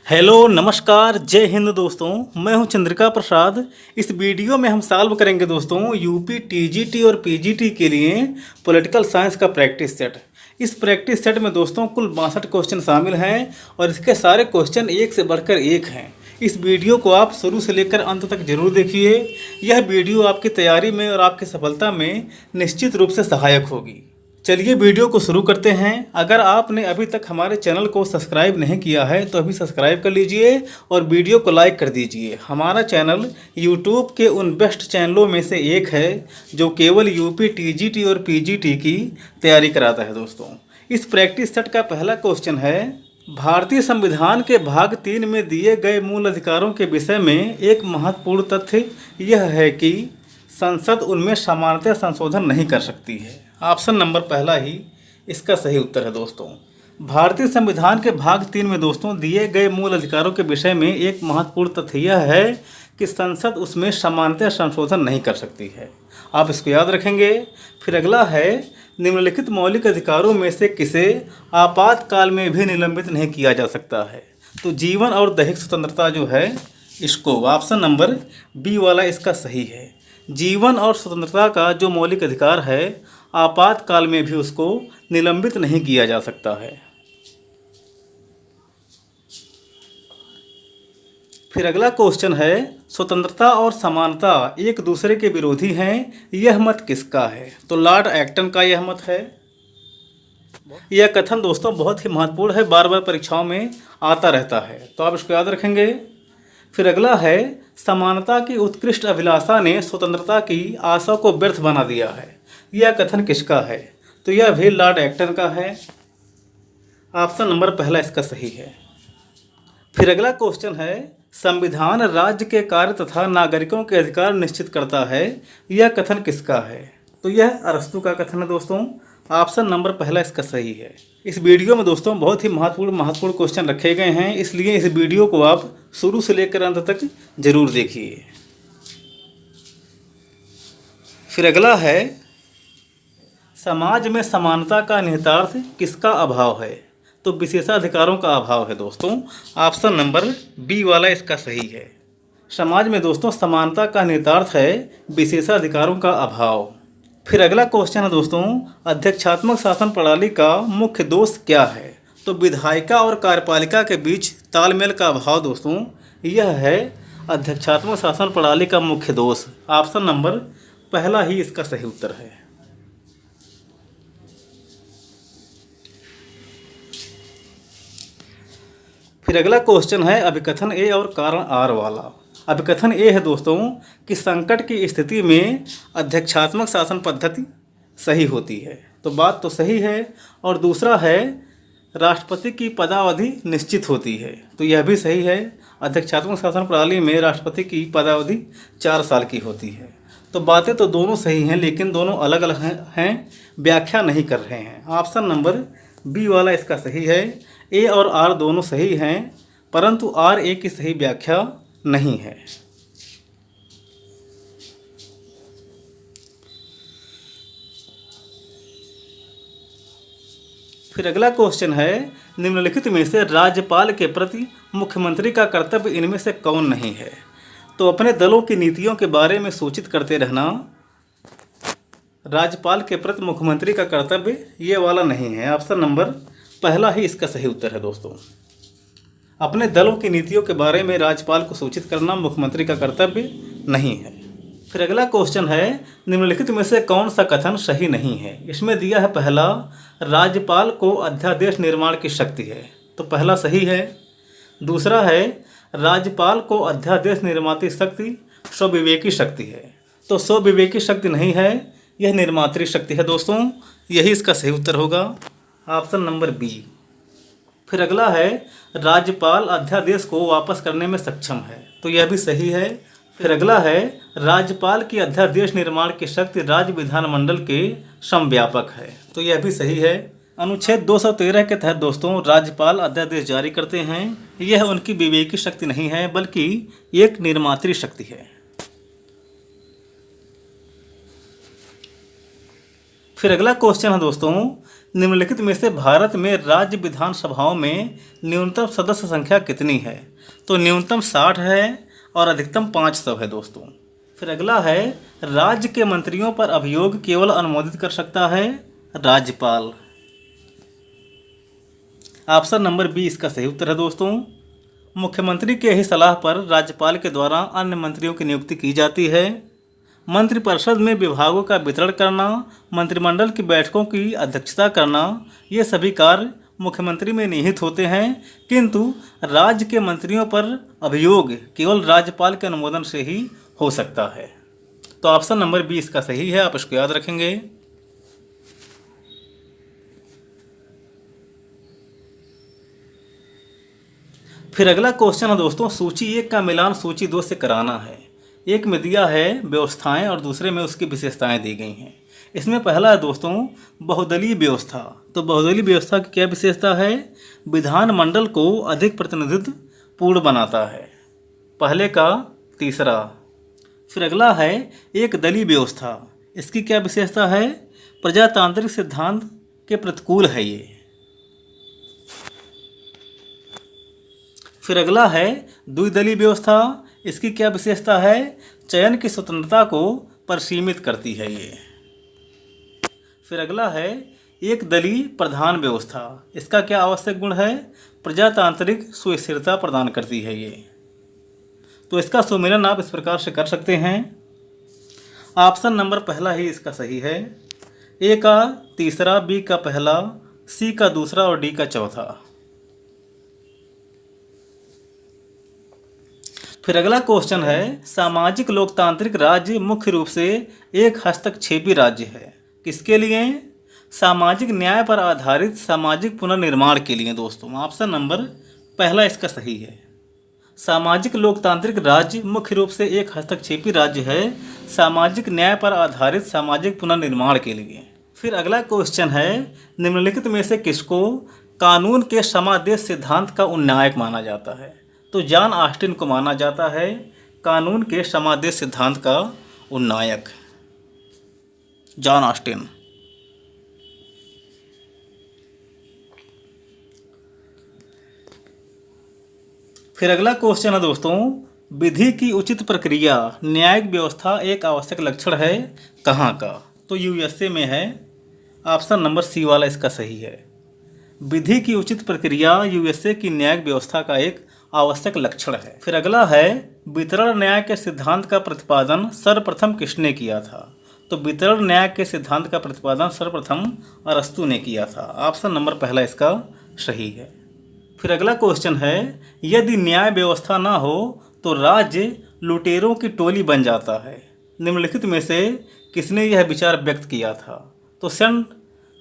Hello नमस्कार जय हिंद दोस्तों। मैं हूं चंद्रिका प्रसाद। इस वीडियो में हम सॉल्व करेंगे दोस्तों यूपी टीजीटी और पीजीटी के लिए पॉलिटिकल साइंस का प्रैक्टिस सेट। इस प्रैक्टिस सेट में दोस्तों कुल 62 क्वेश्चन शामिल हैं और इसके सारे क्वेश्चन एक से बढ़कर एक हैं। इस वीडियो को आप शुरू से लेकर अंत तक जरूर देखिए। यह वीडियो आपकी तैयारी में और आपकी सफलता में निश्चित रूप से सहायक होगी। चलिए वीडियो को शुरू करते हैं। अगर आपने अभी तक हमारे चैनल को सब्सक्राइब नहीं किया है तो अभी सब्सक्राइब कर लीजिए और वीडियो को लाइक कर दीजिए। हमारा चैनल यूट्यूब के उन बेस्ट चैनलों में से एक है जो केवल यूपी टीजीटी और पीजीटी की तैयारी कराता है दोस्तों। इस प्रैक्टिस सेट का पहला क्वेश्चन है, भारतीय संविधान के भाग 3 में दिए गए मूल अधिकारों के विषय में एक महत्वपूर्ण तथ्य यह है कि संसद उनमें समानतः संशोधन नहीं कर सकती है। ऑप्शन नंबर पहला ही इसका सही उत्तर है दोस्तों। भारतीय संविधान के भाग 3 में दोस्तों दिए गए मूल अधिकारों के विषय में एक महत्वपूर्ण तथ्य यह है कि संसद उसमें समानतः संशोधन नहीं कर सकती है। आप इसको याद रखेंगे। फिर अगला है, निम्नलिखित मौलिक अधिकारों में से किसे आपातकाल में भी निलंबित नहीं किया जा सकता है। तो जीवन और दैहिक स्वतंत्रता जो है इसको, ऑप्शन नंबर बी वाला इसका सही है। जीवन और स्वतंत्रता का जो मौलिक अधिकार है आपातकाल में भी उसको निलंबित नहीं किया जा सकता है। फिर अगला क्वेश्चन है, स्वतंत्रता और समानता एक दूसरे के विरोधी हैं, यह मत किसका है। तो लॉर्ड एक्टन का यह मत है। यह कथन दोस्तों बहुत ही महत्वपूर्ण है, बार बार परीक्षाओं में आता रहता है, तो आप इसको याद रखेंगे। फिर अगला है, समानता की उत्कृष्ट अभिलाषा ने स्वतंत्रता की आशा को व्यर्थ बना दिया है, यह कथन किसका है। तो यह भी लॉर्ड एक्टन का है। ऑप्शन नंबर पहला इसका सही है। फिर अगला क्वेश्चन है, संविधान राज्य के कार्य तथा नागरिकों के अधिकार निश्चित करता है, यह कथन किसका है। तो यह अरस्तू का कथन है दोस्तों। ऑप्शन नंबर पहला इसका सही है। इस वीडियो में दोस्तों बहुत ही महत्वपूर्ण क्वेश्चन रखे गए हैं, इसलिए इस वीडियो को आप शुरू से लेकर अंत तक जरूर देखिए। फिर अगला है, समाज में समानता का निहितार्थ किसका अभाव है। तो विशेषाधिकारों का अभाव है दोस्तों। ऑप्शन नंबर बी वाला इसका सही है। समाज में दोस्तों समानता का निहितार्थ है विशेषाधिकारों का अभाव। फिर अगला क्वेश्चन है दोस्तों, अध्यक्षात्मक शासन प्रणाली का मुख्य दोष क्या है। तो विधायिका और कार्यपालिका के बीच तालमेल का अभाव दोस्तों, यह है अध्यक्षात्मक शासन प्रणाली का मुख्य दोष। ऑप्शन नंबर पहला ही इसका सही उत्तर है। फिर अगला क्वेश्चन है, अभिकथन ए और कारण आर वाला। अभिकथन ए है दोस्तों कि संकट की स्थिति में अध्यक्षात्मक शासन पद्धति सही होती है, तो बात तो सही है। और दूसरा है, राष्ट्रपति की पदावधि निश्चित होती है, तो यह भी सही है। अध्यक्षात्मक शासन प्रणाली में राष्ट्रपति की पदावधि 4 साल की होती है। तो बातें तो दोनों सही हैं, लेकिन दोनों अलग अलग हैं, व्याख्या नहीं कर रहे हैं। ऑप्शन नंबर बी वाला इसका सही है। ए और आर दोनों सही हैं, परंतु आर ए की सही व्याख्या नहीं है। फिर अगला क्वेश्चन है, निम्नलिखित में से राज्यपाल के प्रति मुख्यमंत्री का कर्तव्य इनमें से कौन नहीं है। तो अपने दलों की नीतियों के बारे में सूचित करते रहना राज्यपाल के प्रति मुख्यमंत्री का कर्तव्य ये वाला नहीं है। ऑप्शन नंबर पहला ही इसका सही उत्तर है दोस्तों। अपने दलों की नीतियों के बारे में राज्यपाल को सूचित करना मुख्यमंत्री का कर्तव्य नहीं है। फिर अगला क्वेश्चन है, निम्नलिखित में से कौन सा कथन सही नहीं है। इसमें दिया है पहला, राज्यपाल को अध्यादेश निर्माण की शक्ति है, तो पहला सही है। दूसरा है, राज्यपाल को अध्यादेश निर्माती शक्ति स्वविवेकी शक्ति है, तो स्वविवेकी शक्ति नहीं है, यह निर्मात्री शक्ति है दोस्तों। यही इसका सही उत्तर होगा। Option number B. फिर अगला है, राज्यपाल अध्यादेश को वापस करने में सक्षम है, तो यह भी सही है। फिर अगला है, राज्यपाल की अध्यादेश निर्माण की शक्ति राज्य विधानमंडल के समव्यापक है, तो यह भी सही है। अनुच्छेद 213 के तहत दोस्तों राज्यपाल अध्यादेश जारी करते हैं, यह उनकी विवेकी शक्ति नहीं है बल्कि एक निर्मात्री शक्ति है। फिर अगला क्वेश्चन है दोस्तों, निम्नलिखित में से भारत में राज्य विधानसभाओं में न्यूनतम सदस्य संख्या कितनी है? तो न्यूनतम 60 है और अधिकतम 500 है दोस्तों। फिर अगला है, राज्य के मंत्रियों पर अभियोग केवल अनुमोदित कर सकता है राज्यपाल। ऑप्शन नंबर बी इसका सही उत्तर है दोस्तों। मुख्यमंत्री के ही सलाह पर राज्यपाल के द्वारा अन्य मंत्रियों की नियुक्ति की जाती है। मंत्रिपरिषद में विभागों का वितरण करना, मंत्रिमंडल की बैठकों की अध्यक्षता करना, ये सभी कार्य मुख्यमंत्री में निहित होते हैं, किंतु राज्य के मंत्रियों पर अभियोग केवल राज्यपाल के अनुमोदन से ही हो सकता है। तो ऑप्शन नंबर बी इसका सही है, आप इसको याद रखेंगे। फिर अगला क्वेश्चन है दोस्तों, सूची 1 का मिलान सूची 2 से कराना है। एक में दिया है व्यवस्थाएं और दूसरे में उसकी विशेषताएं दी गई हैं। इसमें पहला है दोस्तों बहुदलीय व्यवस्था। तो बहुदलीय व्यवस्था की क्या विशेषता है? विधानमंडल को अधिक प्रतिनिधित्व पूर्ण बनाता है, पहले का तीसरा। फिर अगला है एक दलीय व्यवस्था। इसकी क्या विशेषता है? प्रजातांत्रिक सिद्धांत के प्रतिकूल है ये। फिर अगला है द्विदलीय व्यवस्था। इसकी क्या विशेषता है? चयन की स्वतंत्रता को परिसीमित करती है ये। फिर अगला है एक दलीय प्रधान व्यवस्था। इसका क्या आवश्यक गुण है? प्रजातांत्रिक सुस्थिरता प्रदान करती है ये। तो इसका सुमेलन आप इस प्रकार से कर सकते हैं। ऑप्शन नंबर पहला ही इसका सही है। ए का तीसरा, बी का पहला, सी का दूसरा और डी का चौथा। फिर अगला क्वेश्चन है, सामाजिक लोकतांत्रिक राज्य मुख्य रूप से एक हस्तक्षेपी राज्य है। किसके लिए? सामाजिक न्याय पर आधारित सामाजिक पुनर्निर्माण के लिए दोस्तों। ऑप्शन नंबर पहला इसका सही है। सामाजिक लोकतांत्रिक राज्य मुख्य रूप से एक हस्तक्षेपी राज्य है, सामाजिक न्याय पर आधारित सामाजिक पुनर्निर्माण के लिए। फिर अगला क्वेश्चन है, निम्नलिखित में से किसको कानून के समादेश सिद्धांत का उन्नायक माना जाता है? तो जॉन ऑस्टिन को माना जाता है कानून के समादेश सिद्धांत का उन्नायक, जॉन ऑस्टिन। फिर अगला क्वेश्चन है दोस्तों, विधि की उचित प्रक्रिया न्यायिक व्यवस्था एक आवश्यक लक्षण है कहाँ का? तो यूएसए में है। ऑप्शन नंबर सी वाला इसका सही है। विधि की उचित प्रक्रिया यूएसए की न्यायिक व्यवस्था का एक आवश्यक लक्षण है। फिर अगला है, वितरण न्याय के सिद्धांत का प्रतिपादन सर्वप्रथम किसने किया था? तो वितरण न्याय के सिद्धांत का प्रतिपादन सर्वप्रथम अरस्तु ने किया था। ऑप्शन नंबर पहला इसका सही है। फिर अगला क्वेश्चन है, यदि न्याय व्यवस्था ना हो तो राज्य लुटेरों की टोली बन जाता है। निम्नलिखित में से किसने यह विचार व्यक्त किया था? तो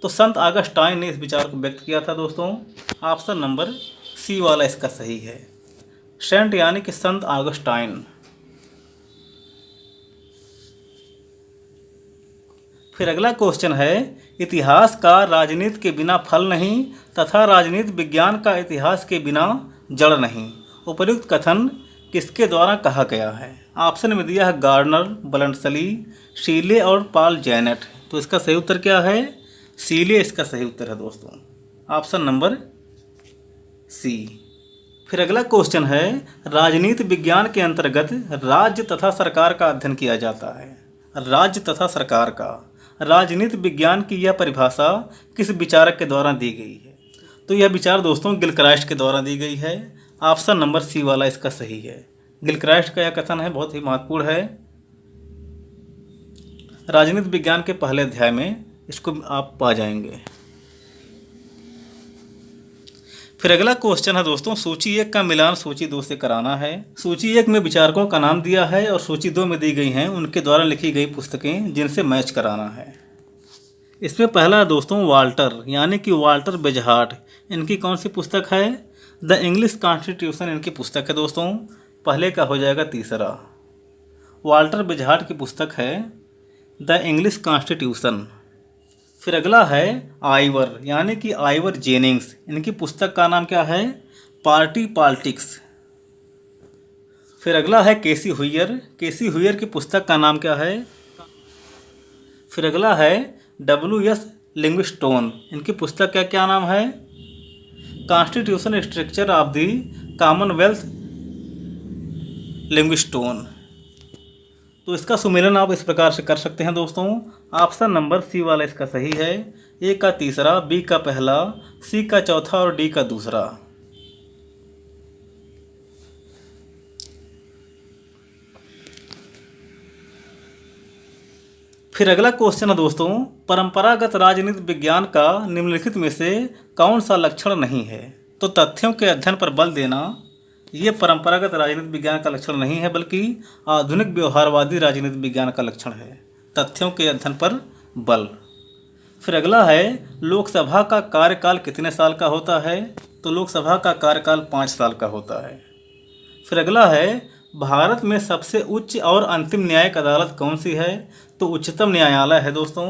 संत ऑगस्टाइन ने इस विचार को व्यक्त किया था दोस्तों। ऑप्शन नंबर सी वाला इसका सही है, सेंट यानी कि संत ऑगस्टाइन। फिर अगला क्वेश्चन है, इतिहास का राजनीति के बिना फल नहीं तथा राजनीति विज्ञान का इतिहास के बिना जड़ नहीं। उपर्युक्त कथन किसके द्वारा कहा गया है? ऑप्शन में दिया है गार्डनर, बलंसली, शीले और पॉल जेनेट। तो इसका सही उत्तर क्या है? शीले इसका सही उत्तर है दोस्तों। Option number C. फिर अगला क्वेश्चन है, राजनीति विज्ञान के अंतर्गत राज्य तथा सरकार का अध्ययन किया जाता है। राज्य तथा सरकार का राजनीति विज्ञान की यह परिभाषा किस विचारक के द्वारा दी गई है? तो यह विचार दोस्तों गिलक्राइस्ट के द्वारा दी गई है। ऑप्शन नंबर सी वाला इसका सही है। गिलक्राइस्ट का यह कथन है बहुत ही महत्वपूर्ण है। राजनीति विज्ञान के पहले अध्याय में इसको आप पा जाएंगे। फिर अगला क्वेश्चन है दोस्तों, सूची 1 का मिलान सूची 2 से कराना है। सूची 1 में विचारकों का नाम दिया है और सूची 2 में दी गई हैं उनके द्वारा लिखी गई पुस्तकें जिनसे मैच कराना है। इसमें पहला है दोस्तों वाल्टर यानी कि वाल्टर बेजहार्ट। इनकी कौन सी पुस्तक है? द इंग्लिश कॉन्स्टिट्यूशन इनकी पुस्तक है दोस्तों। पहले का हो जाएगा तीसरा। वाल्टर बेजहार्ट की पुस्तक है द इंग्लिश कॉन्स्टिट्यूशन। फिर अगला है आइवर यानी कि आइवर जेनिंग्स। इनकी पुस्तक का नाम क्या है? Party politics. फिर अगला है केसी हुइयर। केसी हुइयर की पुस्तक का नाम क्या है? फिर अगला है W.S. लिविंगस्टोन। इनकी पुस्तक का क्या नाम है? Constitution structure of the Commonwealth, Livingstone. तो इसका सुमेलन आप इस प्रकार से कर सकते हैं दोस्तों। ऑप्शन नंबर सी वाला इसका सही है। ए का तीसरा, बी का पहला, सी का चौथा और डी का दूसरा। फिर अगला क्वेश्चन है दोस्तों, परंपरागत राजनीति विज्ञान का निम्नलिखित में से कौन सा लक्षण नहीं है? तो तथ्यों के अध्ययन पर बल देना ये परंपरागत राजनीति विज्ञान का लक्षण नहीं है, बल्कि आधुनिक व्यवहारवादी राजनीति विज्ञान का लक्षण है, तथ्यों के अध्ययन पर बल। फिर अगला है, लोकसभा का कार्यकाल कितने साल का होता है? तो लोकसभा का कार्यकाल 5 साल का होता है। फिर अगला है, भारत में सबसे उच्च और अंतिम न्यायिक अदालत कौन सी है? तो उच्चतम न्यायालय है दोस्तों।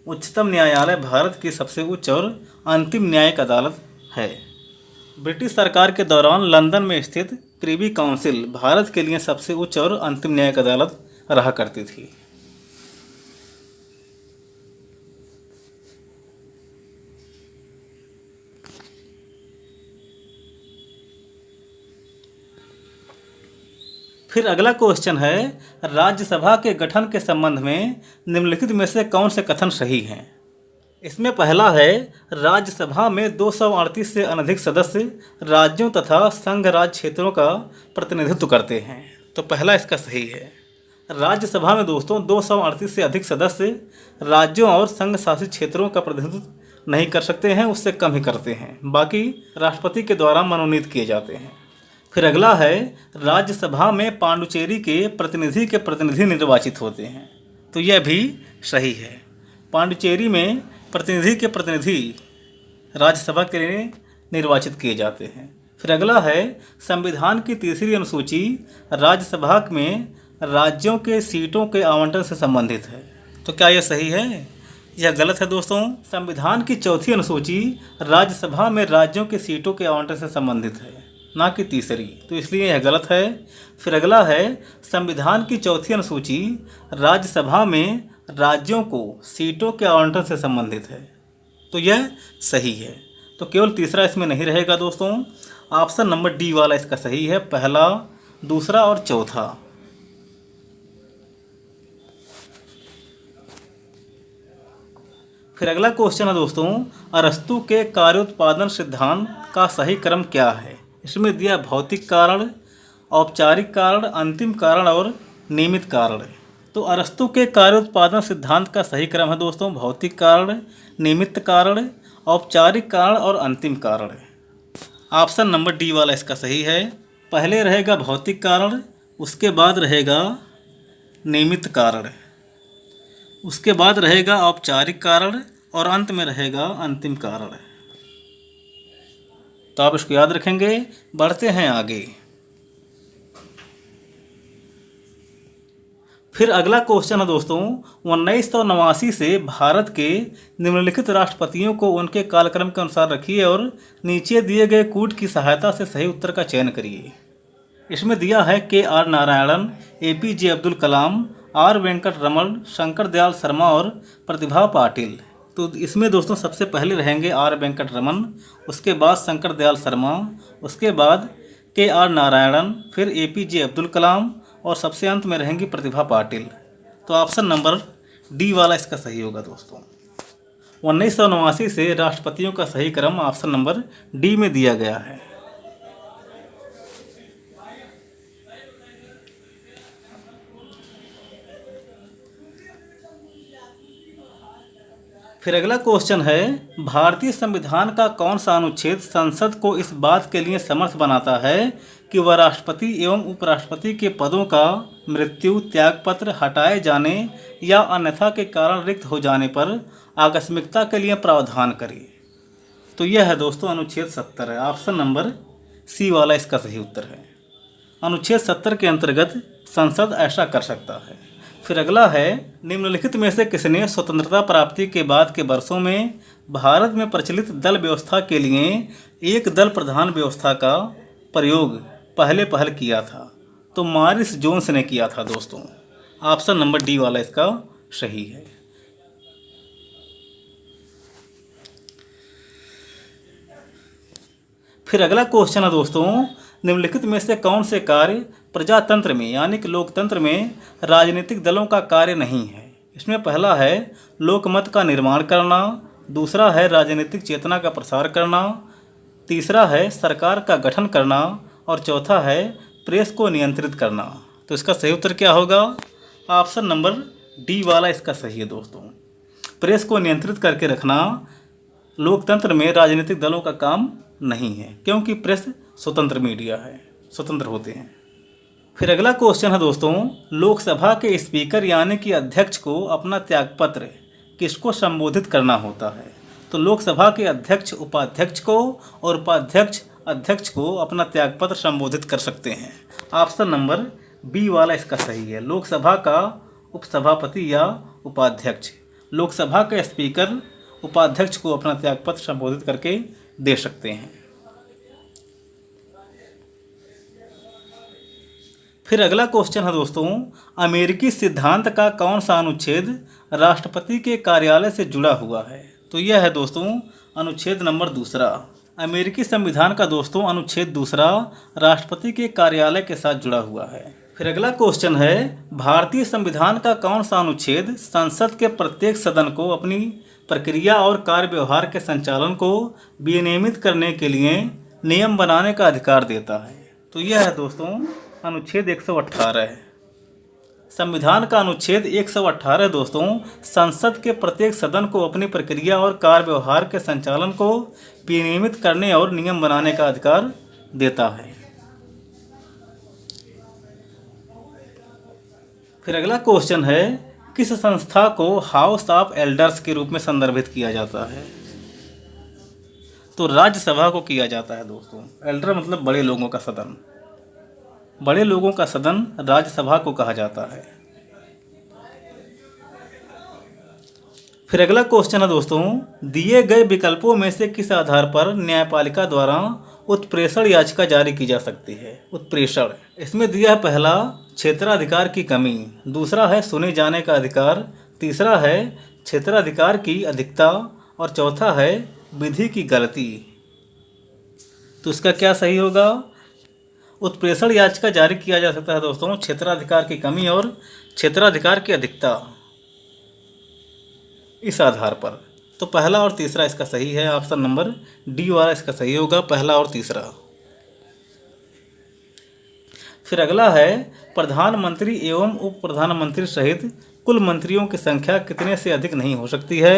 उच्चतम न्यायालय भारत की सबसे उच्च और अंतिम न्यायिक अदालत है। ब्रिटिश सरकार के दौरान लंदन में स्थित प्रिवी काउंसिल भारत के लिए सबसे उच्च और अंतिम न्यायिक अदालत रहा करती थी। फिर अगला क्वेश्चन है, राज्यसभा के गठन के संबंध में निम्नलिखित में से कौन से कथन सही हैं? इसमें पहला है, राज्यसभा में 238 से अनधिक सदस्य राज्यों तथा संघ राज्य क्षेत्रों का प्रतिनिधित्व करते हैं। तो पहला इसका सही है। राज्यसभा में दोस्तों 238 से अधिक सदस्य राज्यों और संघ शासित क्षेत्रों का प्रतिनिधित्व नहीं कर सकते हैं, उससे कम ही करते हैं। बाकी राष्ट्रपति के द्वारा मनोनीत किए जाते हैं। फिर अगला है, राज्यसभा में पांडुचेरी के प्रतिनिधि निर्वाचित होते हैं। तो यह भी सही है। पांडुचेरी में प्रतिनिधि राज्यसभा के लिए निर्वाचित किए जाते हैं। फिर अगला है, संविधान की तीसरी अनुसूची राज्यसभा में राज्यों के सीटों के आवंटन से संबंधित है। तो क्या यह सही है? यह गलत है दोस्तों। संविधान की चौथी अनुसूची राज्यसभा में राज्यों के सीटों के आवंटन से संबंधित है, ना कि तीसरी, तो इसलिए यह गलत है। फिर अगला है, संविधान की चौथी अनुसूची राज्यसभा में राज्यों को सीटों के आवंटन से संबंधित है, तो यह सही है। तो केवल तीसरा इसमें नहीं रहेगा दोस्तों। ऑप्शन नंबर डी वाला इसका सही है, पहला, दूसरा और चौथा। फिर अगला क्वेश्चन है दोस्तों, अरस्तु के कार्योत्पादन सिद्धांत का सही क्रम क्या है? इसमें दिया भौतिक कारण, औपचारिक कारण, अंतिम कारण और नियमित कारण। तो अरस्तु के कार्योत्पादन सिद्धांत का सही क्रम है दोस्तों भौतिक कारण, नियमित कारण, औपचारिक कारण और अंतिम कारण। ऑप्शन नंबर डी वाला इसका सही है। पहले रहेगा भौतिक कारण, उसके बाद रहेगा नियमित कारण, उसके बाद रहेगा औपचारिक कारण और अंत में रहेगा अंतिम कारण। तो आप इसको याद रखेंगे। बढ़ते हैं आगे। फिर अगला क्वेश्चन है दोस्तों, 1989 से भारत के निम्नलिखित राष्ट्रपतियों को उनके कालक्रम के अनुसार रखिए और नीचे दिए गए कूट की सहायता से सही उत्तर का चयन करिए। इसमें दिया है K R. Narayanan, A P J. Abdul Kalam, R. Venkataraman, Shankar Dayal Sharma और प्रतिभा पाटिल। तो इसमें दोस्तों सबसे पहले रहेंगे आर. वेंकट रमन, उसके बाद शंकर दयाल शर्मा, उसके बाद के.आर. नारायणन, फिर ए.पी.जे. अब्दुल कलाम और सबसे अंत में रहेंगी प्रतिभा पाटिल। तो ऑप्शन नंबर डी वाला इसका सही होगा दोस्तों। 1989 से राष्ट्रपतियों का सही क्रम ऑप्शन नंबर डी में दिया गया है। फिर अगला क्वेश्चन है, भारतीय संविधान का कौन सा अनुच्छेद संसद को इस बात के लिए समर्थ बनाता है कि वह राष्ट्रपति एवं उपराष्ट्रपति के पदों का मृत्यु, त्यागपत्र, हटाए जाने या अन्यथा के कारण रिक्त हो जाने पर आकस्मिकता के लिए प्रावधान करे? तो यह है दोस्तों अनुच्छेद 70 है। ऑप्शन नंबर सी वाला इसका सही उत्तर है। अनुच्छेद 70 के अंतर्गत संसद ऐसा कर सकता है। फिर अगला है, निम्नलिखित में से किसने स्वतंत्रता प्राप्ति के बाद के वर्षों में भारत में प्रचलित दल व्यवस्था के लिए एक दल प्रधान व्यवस्था का प्रयोग पहल किया था? तो मॉरिस जोन्स ने किया था दोस्तों। ऑप्शन नंबर डी वाला इसका सही है। फिर अगला क्वेश्चन है दोस्तों, निम्नलिखित में से कौन से कार्य प्रजातंत्र में यानी कि लोकतंत्र में राजनीतिक दलों का कार्य नहीं है। इसमें पहला है लोकमत का निर्माण करना, दूसरा है राजनीतिक चेतना का प्रसार करना, तीसरा है सरकार का गठन करना और चौथा है प्रेस को नियंत्रित करना। तो इसका सही उत्तर क्या होगा? ऑप्शन नंबर डी वाला इसका सही है दोस्तों। प्रेस को नियंत्रित करके रखना लोकतंत्र में राजनीतिक दलों का काम नहीं है, क्योंकि प्रेस स्वतंत्र मीडिया है, स्वतंत्र होते हैं। फिर अगला क्वेश्चन है दोस्तों, लोकसभा के स्पीकर यानी कि अध्यक्ष को अपना त्यागपत्र किसको संबोधित करना होता है। तो लोकसभा के अध्यक्ष उपाध्यक्ष को और उपाध्यक्ष अध्यक्ष को अपना त्यागपत्र संबोधित कर सकते हैं। ऑप्शन नंबर बी वाला इसका सही है। लोकसभा का उपसभापति या उपाध्यक्ष लोकसभा के स्पीकर उपाध्यक्ष को अपना त्यागपत्र संबोधित करके दे सकते हैं। फिर अगला क्वेश्चन है दोस्तों, अमेरिकी सिद्धांत का कौन सा अनुच्छेद राष्ट्रपति के कार्यालय से जुड़ा हुआ है। तो यह है दोस्तों अनुच्छेद नंबर 2। अमेरिकी संविधान का दोस्तों अनुच्छेद 2 राष्ट्रपति के कार्यालय के साथ जुड़ा हुआ है। फिर अगला क्वेश्चन है, भारतीय संविधान का कौन सा अनुच्छेद संसद के प्रत्येक सदन को अपनी प्रक्रिया और कार्य व्यवहार के संचालन को विनियमित करने के लिए नियम बनाने का अधिकार देता है। तो यह है दोस्तों अनुच्छेद 118 है। संविधान का अनुच्छेद 118 दोस्तों संसद के प्रत्येक सदन को अपनी प्रक्रिया और कार्य व्यवहार के संचालन को विनियमित करने और नियम बनाने का अधिकार देता है। फिर अगला क्वेश्चन है, किस संस्था को हाउस ऑफ एल्डर्स के रूप में संदर्भित किया जाता है। तो राज्यसभा को किया जाता है दोस्तों। एल्डर मतलब बड़े लोगों का सदन, बड़े लोगों का सदन राज्यसभा को कहा जाता है। फिर अगला क्वेश्चन है दोस्तों, दिए गए विकल्पों में से किस आधार पर न्यायपालिका द्वारा उत्प्रेषण याचिका जारी की जा सकती है। उत्प्रेषण इसमें दिया है पहला क्षेत्राधिकार की कमी, दूसरा है सुने जाने का अधिकार, तीसरा है क्षेत्राधिकार की अधिकता और चौथा है विधि की गलती। तो इसका क्या सही होगा? उत्प्रेषण याचिका जारी किया जा सकता है दोस्तों क्षेत्राधिकार की कमी और क्षेत्राधिकार की अधिकता इस आधार पर। तो पहला और तीसरा इसका सही है। ऑप्शन नंबर डी वाला इसका सही होगा, पहला और तीसरा। फिर अगला है, प्रधानमंत्री एवं उप प्रधानमंत्री सहित कुल मंत्रियों की संख्या कितने से अधिक नहीं हो सकती है।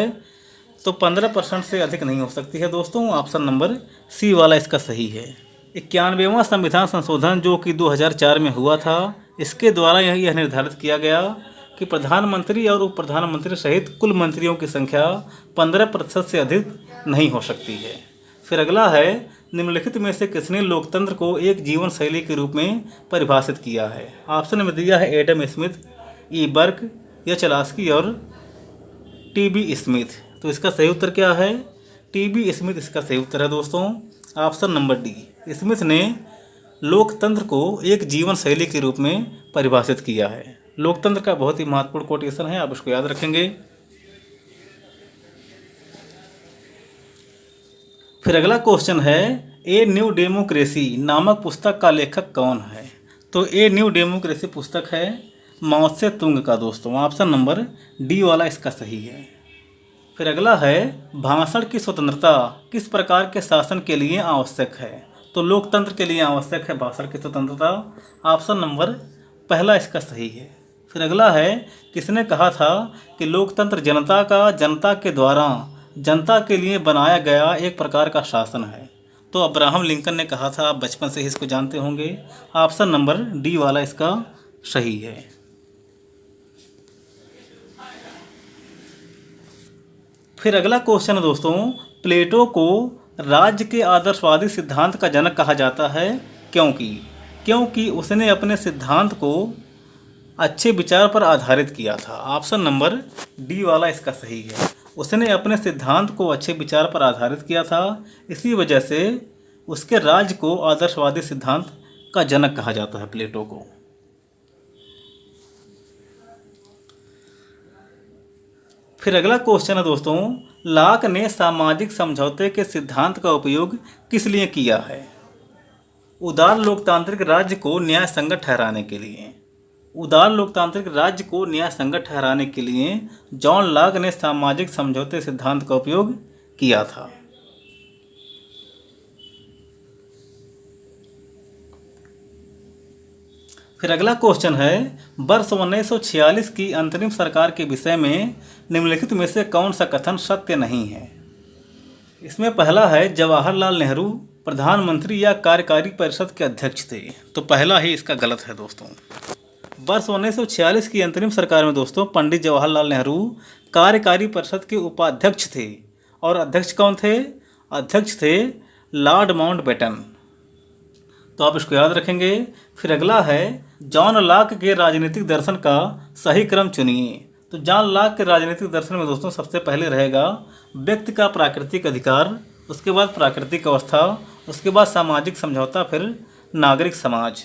तो 15% से अधिक नहीं हो सकती है दोस्तों। ऑप्शन नंबर सी वाला इसका सही है। 91वां संविधान संशोधन जो कि 2004 में हुआ था, इसके द्वारा यह निर्धारित किया गया कि प्रधानमंत्री और उप प्रधानमंत्री सहित कुल मंत्रियों की संख्या 15% से अधिक नहीं हो सकती है। फिर अगला है, निम्नलिखित में से किसने लोकतंत्र को एक जीवन शैली के रूप में परिभाषित किया है। ऑप्शन में दिया है एडम स्मिथ, ई बर्क, एच लास्की और टी.बी. स्मिथ। तो इसका सही उत्तर क्या है? टी.बी. स्मिथ इसका सही उत्तर है दोस्तों। Option number D. स्मिथ ने लोकतंत्र को एक जीवन शैली के रूप में परिभाषित किया है। लोकतंत्र का बहुत ही महत्वपूर्ण कोटेशन है, आप इसको याद रखेंगे। फिर अगला क्वेश्चन है, ए न्यू डेमोक्रेसी नामक पुस्तक का लेखक कौन है। तो ए न्यू डेमोक्रेसी पुस्तक है माओ त्से तुंग का दोस्तों। ऑप्शन नंबर डी वाला इसका सही है। फिर अगला है, भाषण की स्वतंत्रता किस प्रकार के शासन के लिए आवश्यक है। तो लोकतंत्र के लिए आवश्यक है भाषण की स्वतंत्रता। ऑप्शन नंबर पहला इसका सही है। फिर अगला है, किसने कहा था कि लोकतंत्र जनता के द्वारा जनता के लिए बनाया गया एक प्रकार का शासन है। तो अब्राहम लिंकन ने कहा था, आप बचपन से ही इसको जानते होंगे। ऑप्शन नंबर डी वाला इसका सही है। फिर अगला क्वेश्चन है दोस्तों, प्लेटो को राज्य के आदर्शवादी सिद्धांत का जनक कहा जाता है क्योंकि उसने अपने सिद्धांत को अच्छे विचार पर आधारित किया था। ऑप्शन नंबर डी वाला इसका सही है। उसने अपने सिद्धांत को अच्छे विचार पर आधारित किया था, इसी वजह से उसके राज्य को आदर्शवादी सिद्धांत का जनक कहा जाता है प्लेटो को। फिर अगला क्वेश्चन है दोस्तों, लाक ने सामाजिक समझौते के सिद्धांत का उपयोग किस लिए किया है? उदार लोकतांत्रिक राज्य को न्याय संगत ठहराने के लिए। उदार लोकतांत्रिक राज्य को न्याय संगत ठहराने के लिए जॉन लाक ने सामाजिक समझौते सिद्धांत का उपयोग किया था। फिर अगला क्वेश्चन है, वर्ष 1946 की अंतरिम सरकार के विषय में निम्नलिखित में से कौन सा कथन सत्य नहीं है? इसमें पहला है, जवाहरलाल नेहरू प्रधानमंत्री या कार्यकारी परिषद के अध्यक्ष थे। तो पहला ही इसका गलत है दोस्तों। वर्ष 1946 की अंतरिम सरकार में दोस्तों पंडित जवाहरलाल नेहरू कार्यकारी परिषद के उपाध्यक्ष थे। और अध्यक्ष कौन थे? अध्यक्ष थे लॉर्ड माउंटबेटन। तो आप इसको याद रखेंगे। फिर अगला है, जॉन लॉक के राजनीतिक दर्शन का सही क्रम चुनिए। तो जॉन लॉक के राजनीतिक दर्शन में दोस्तों सबसे पहले रहेगा व्यक्ति का प्राकृतिक अधिकार, उसके बाद प्राकृतिक अवस्था, उसके बाद सामाजिक समझौता, फिर नागरिक समाज।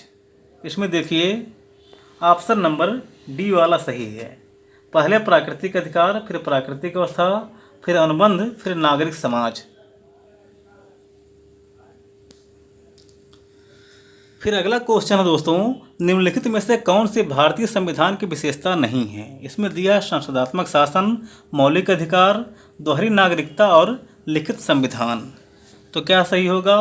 इसमें देखिए ऑप्शन नंबर डी वाला सही है। पहले प्राकृतिक अधिकार, फिर प्राकृतिक अवस्था, फिर अनुबंध, फिर नागरिक समाज। फिर अगला क्वेश्चन है दोस्तों, निम्नलिखित में से कौन सी भारतीय संविधान की विशेषता नहीं है? इसमें दिया संसदात्मक शासन, मौलिक अधिकार, दोहरी नागरिकता और लिखित संविधान। तो क्या सही होगा?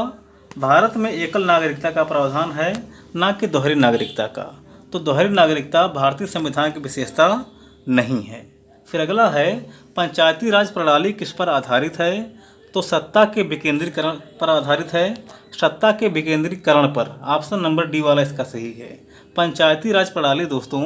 भारत में एकल नागरिकता का प्रावधान है, ना कि दोहरी नागरिकता का। तो दोहरी नागरिकता भारतीय संविधान की विशेषता नहीं है। फिर अगला है, पंचायती राज प्रणाली किस पर आधारित है? तो सत्ता के विकेंद्रीकरण पर आधारित है। सत्ता के विकेंद्रीकरण पर, ऑप्शन नंबर डी वाला इसका सही है। पंचायती राज प्रणाली दोस्तों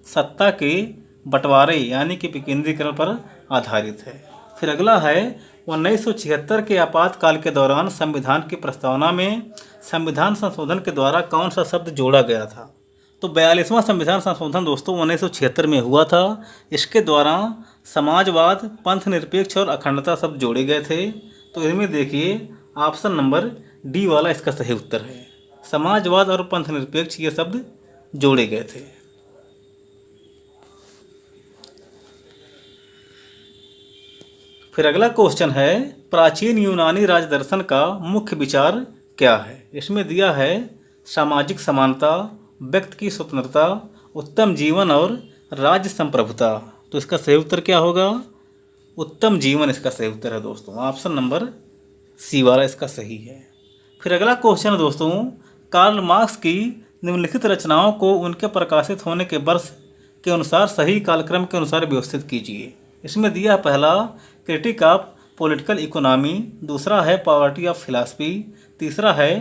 सत्ता के बंटवारे यानी कि विकेंद्रीकरण पर आधारित है। फिर अगला है, 1976 के आपातकाल के दौरान संविधान की प्रस्तावना में संविधान संशोधन के द्वारा कौन सा शब्द जोड़ा गया था? तो 42वां संविधान संशोधन दोस्तों 1976 में हुआ था। इसके द्वारा समाजवाद, पंथ निरपेक्ष और अखंडता शब्द जोड़े गए थे। तो इसमें देखिए ऑप्शन नंबर डी वाला इसका सही उत्तर है। समाजवाद और पंथ निरपेक्ष ये शब्द जोड़े गए थे। फिर अगला क्वेश्चन है, प्राचीन यूनानी राजदर्शन का मुख्य विचार क्या है? इसमें दिया है सामाजिक समानता, व्यक्ति की स्वतंत्रता, उत्तम जीवन और राज्य संप्रभुता। तो इसका सही उत्तर क्या होगा? उत्तम जीवन इसका सही उत्तर है दोस्तों। ऑप्शन नंबर सी वाला इसका सही है। फिर अगला क्वेश्चन है दोस्तों, कार्ल मार्क्स की निम्नलिखित रचनाओं को उनके प्रकाशित होने के वर्ष के अनुसार सही कालक्रम के अनुसार व्यवस्थित कीजिए। इसमें दिया पहला क्रिटिक ऑफ पॉलिटिकल इकोनॉमी, दूसरा है पॉवर्टी ऑफ फिलॉसफी, तीसरा है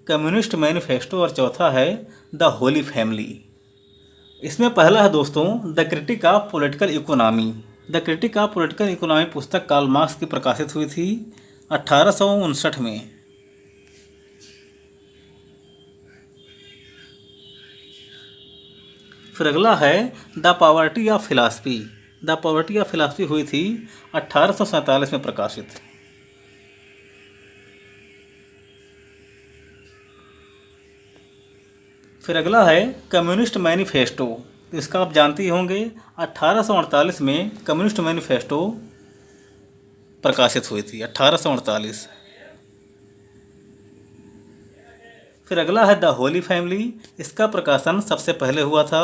कम्युनिस्ट मैनिफेस्टो और चौथा है द होली फैमिली। इसमें पहला है दोस्तों the critic of political economy. The critic of political economy पुस्तक कार्ल मार्क्स की प्रकाशित हुई थी 1859 में। फिर अगला है the poverty of philosophy. The poverty of philosophy हुई थी 1847 में प्रकाशित। फिर अगला है कम्युनिस्ट मैनिफेस्टो। तो इसका आप जानते ही होंगे 1848 में कम्युनिस्ट मैनिफेस्टो प्रकाशित हुई थी 1848। फिर अगला है द होली फैमिली। इसका प्रकाशन सबसे पहले हुआ था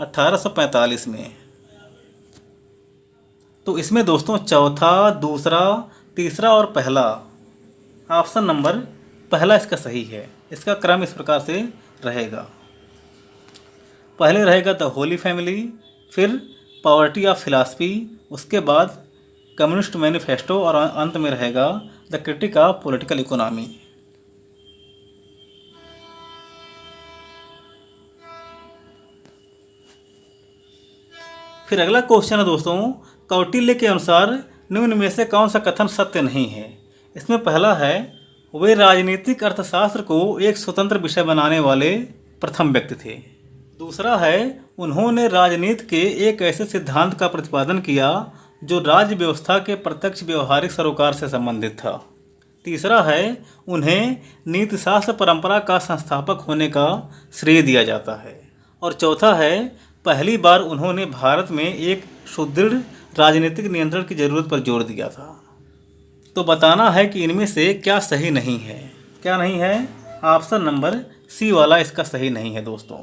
1845 में। तो इसमें दोस्तों चौथा, दूसरा, तीसरा और पहला, ऑप्शन नंबर पहला इसका सही है। इसका क्रम इस प्रकार से रहेगा, पहले रहेगा द होली फैमिली, फिर पॉवर्टी ऑफ फिलॉसफी, उसके बाद कम्युनिस्ट मैनिफेस्टो और अंत में रहेगा the critic of political economy. फिर अगला क्वेश्चन है दोस्तों, कौटिल्य के अनुसार निम्न में से कौन सा कथन सत्य नहीं है? इसमें पहला है वे राजनीतिक अर्थशास्त्र को एक स्वतंत्र विषय बनाने वाले प्रथम व्यक्ति थे। दूसरा है उन्होंने राजनीति के एक ऐसे सिद्धांत का प्रतिपादन किया जो राज्य व्यवस्था के प्रत्यक्ष व्यवहारिक सरोकार से संबंधित था। तीसरा है उन्हें नीतिशास्त्र परंपरा का संस्थापक होने का श्रेय दिया जाता है। और चौथा है पहली बार उन्होंने भारत में एक सुदृढ़ राजनीतिक नियंत्रण की जरूरत पर जोर दिया था। तो बताना है कि इनमें से क्या सही नहीं है। क्या नहीं है? ऑप्शन नंबर सी वाला इसका सही नहीं है दोस्तों।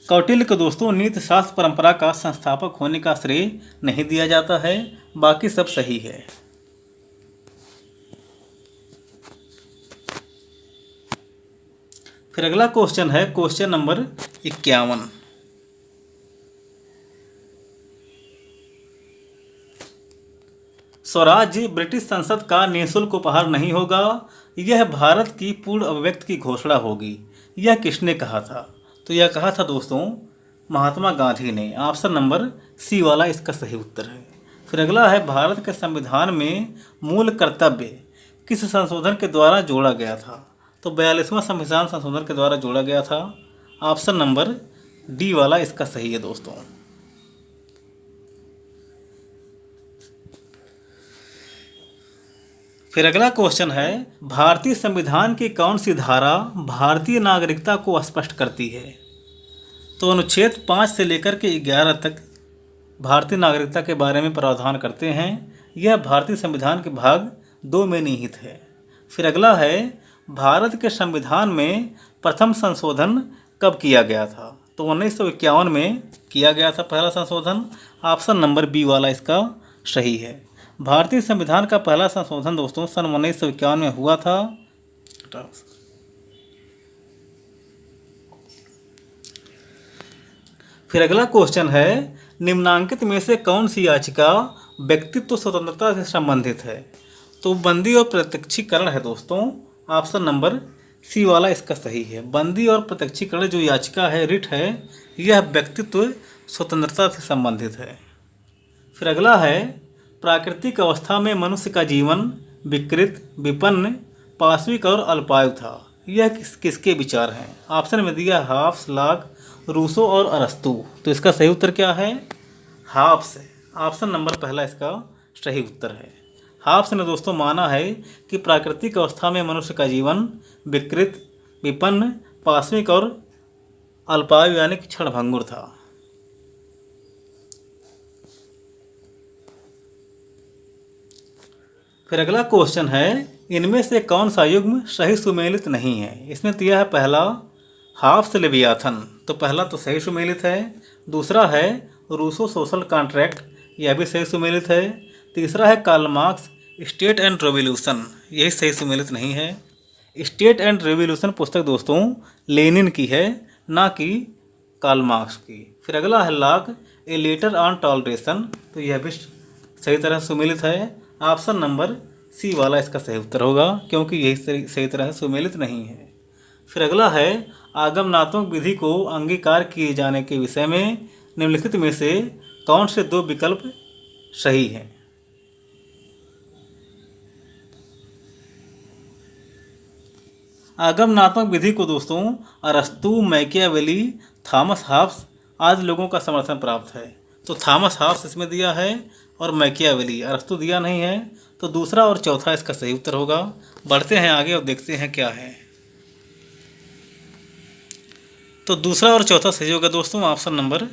कौटिल्य को दोस्तों नीति शास्त्र परंपरा का संस्थापक होने का श्रेय नहीं दिया जाता है, बाकी सब सही है। फिर अगला क्वेश्चन है क्वेश्चन नंबर 51। स्वराज्य ब्रिटिश संसद का निःशुल्क उपहार नहीं होगा, यह भारत की पूर्ण अभिव्यक्ति की घोषणा होगी। यह किसने कहा था? तो यह कहा था दोस्तों महात्मा गांधी ने। ऑप्शन नंबर सी वाला इसका सही उत्तर है। फिर अगला है भारत के संविधान में मूल कर्तव्य किस संशोधन के द्वारा जोड़ा गया था? तो 42वां संविधान संशोधन के द्वारा जोड़ा गया था। ऑप्शन नंबर डी वाला इसका सही है दोस्तों। फिर अगला क्वेश्चन है भारतीय संविधान की कौन सी धारा भारतीय नागरिकता को स्पष्ट करती है? तो अनुच्छेद 5 से लेकर के 11 तक भारतीय नागरिकता के बारे में प्रावधान करते हैं। यह भारतीय संविधान के भाग 2 में निहित है। फिर अगला है भारत के संविधान में प्रथम संशोधन कब किया गया था? तो 1951 में किया गया था पहला संशोधन। ऑप्शन नंबर बी वाला इसका सही है। भारतीय संविधान का पहला संशोधन दोस्तों सन 1951 में हुआ था। फिर अगला क्वेश्चन है निम्नांकित में से कौन सी याचिका व्यक्तित्व स्वतंत्रता से संबंधित है? तो बंदी और प्रत्यक्षीकरण है दोस्तों। ऑप्शन नंबर सी वाला इसका सही है। बंदी और प्रत्यक्षीकरण जो याचिका है, रिट है, यह व्यक्तित्व स्वतंत्रता से संबंधित है। फिर अगला है प्राकृतिक अवस्था में मनुष्य का जीवन विकृत, विपन्न, पाशविक और अल्पायु था। यह किसके विचार हैं? ऑप्शन में दिया हाफ्स, लॉक, रूसो और अरस्तू। तो इसका सही उत्तर क्या है? हाफ्स है। ऑप्शन नंबर पहला इसका सही उत्तर है। हाफ्स ने दोस्तों माना है कि प्राकृतिक अवस्था में मनुष्य का जीवन विकृत, विपन्न, पाशविक और अल्पायु यानी कि क्षणभंगुर था। फिर अगला क्वेश्चन है इनमें से कौन सा युग्म सही सुमेलित नहीं है? इसने दिया है पहला हाफ्स लेवियाथन, तो पहला तो सही सुमेलित है। दूसरा है रूसो सोशल कॉन्ट्रैक्ट, यह भी सही सुमेलित है। तीसरा है Karl Marx state and revolution, यही सही सुमेलित नहीं है। स्टेट एंड रेवोल्यूशन पुस्तक दोस्तों लेनिन की है, ना कि कार्ल मार्क्स की। फिर अगला है lock a later on toleration, तो यह भी सही तरह सुमेलित है। ऑप्शन नंबर सी वाला इसका सही उत्तर होगा, क्योंकि यही सही तरह से सुमेलित नहीं है। फिर अगला है आगमनात्मक विधि को अंगीकार किए जाने के विषय में निम्नलिखित में से कौन से 2 विकल्प सही हैं? आगमनात्मक विधि को दोस्तों अरस्तू, मैकियावेली, थॉमस हॉब्स आदि लोगों का समर्थन प्राप्त है। तो थॉमस हॉब्स इसमें दिया है और मैकियावेली, अरस्तू दिया नहीं है। तो दूसरा और चौथा इसका सही उत्तर होगा। बढ़ते हैं आगे और देखते हैं क्या है। तो दूसरा और चौथा सही होगा दोस्तों। ऑप्शन नंबर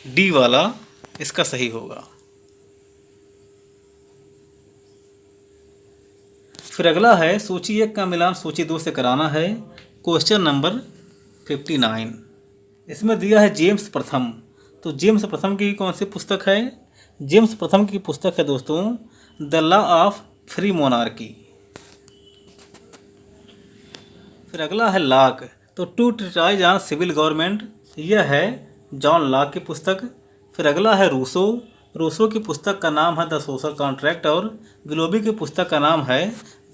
डी वाला इसका सही होगा। फिर अगला है सूची 1 का मिलान सूची 2 से कराना है। Question number 59। इसमें दिया है जेम्स प्रथम, तो जेम्स प्रथम की कौन सी पुस्तक है? जेम्स प्रथम की पुस्तक है दोस्तों the law of free monarchy. फिर अगला है लॉक, तो two treatises on civil government, यह है जॉन लॉक की पुस्तक। फिर अगला है रूसो, रूसो की पुस्तक का नाम है द सोशल कॉन्ट्रैक्ट और ग्लोबी की पुस्तक का नाम है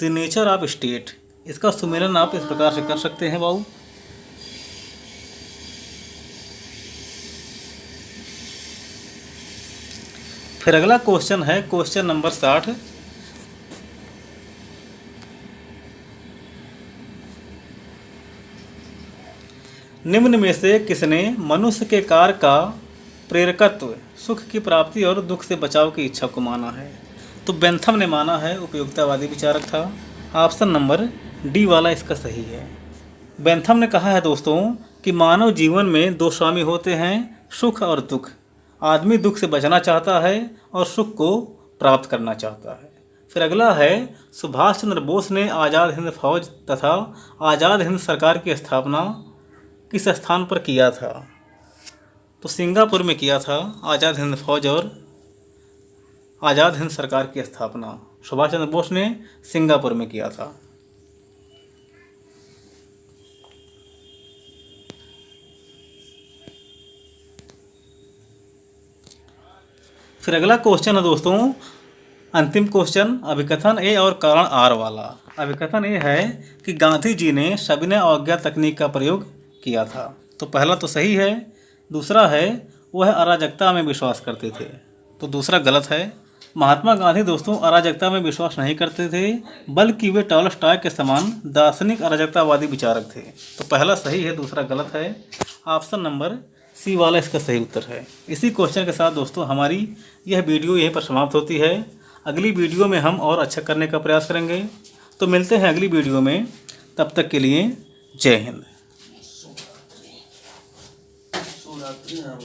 द नेचर ऑफ स्टेट। इसका सुमेलन आप इस प्रकार से कर सकते हैं बाबू। फिर अगला क्वेश्चन है क्वेश्चन नंबर 60। निम्न में से किसने मनुष्य के कार्य का प्रेरकत्व सुख की प्राप्ति और दुख से बचाव की इच्छा को माना है? तो बेंथम ने माना है, उपयोगितावादी विचारक था। ऑप्शन नंबर डी वाला इसका सही है। बेंथम ने कहा है दोस्तों कि मानव जीवन में 2 स्वामी होते हैं, सुख और दुख। आदमी दुख से बचना चाहता है और सुख को प्राप्त करना चाहता है। फिर अगला है सुभाष चंद्र बोस ने आज़ाद हिंद फौज तथा आज़ाद हिंद सरकार की स्थापना किस स्थान पर किया था? तो सिंगापुर में किया था आज़ाद हिंद फौज और आज़ाद हिंद सरकार की स्थापना सुभाष चंद्र बोस ने सिंगापुर में किया था। फिर अगला क्वेश्चन है दोस्तों, अंतिम क्वेश्चन, अभिकथन ए और कारण आर वाला। अभिकथन ए है कि गांधी जी ने सविनय अवज्ञा तकनीक का प्रयोग किया था। तो पहला तो सही है। दूसरा है वह अराजकता में विश्वास करते थे। तो दूसरा गलत है। महात्मा गांधी दोस्तों अराजकता में विश्वास नहीं करते थे, बल्कि वे टॉलस्टॉय के समान दार्शनिक अराजकतावादी विचारक थे। तो पहला सही है, दूसरा गलत है। ऑप्शन नंबर सी वाला इसका सही उत्तर है। इसी क्वेश्चन के साथ दोस्तों हमारी यह वीडियो यहीं पर समाप्त होती है। अगली वीडियो में हम और अच्छा करने का प्रयास करेंगे। तो मिलते हैं अगली वीडियो में, तब तक के लिए जय हिंद।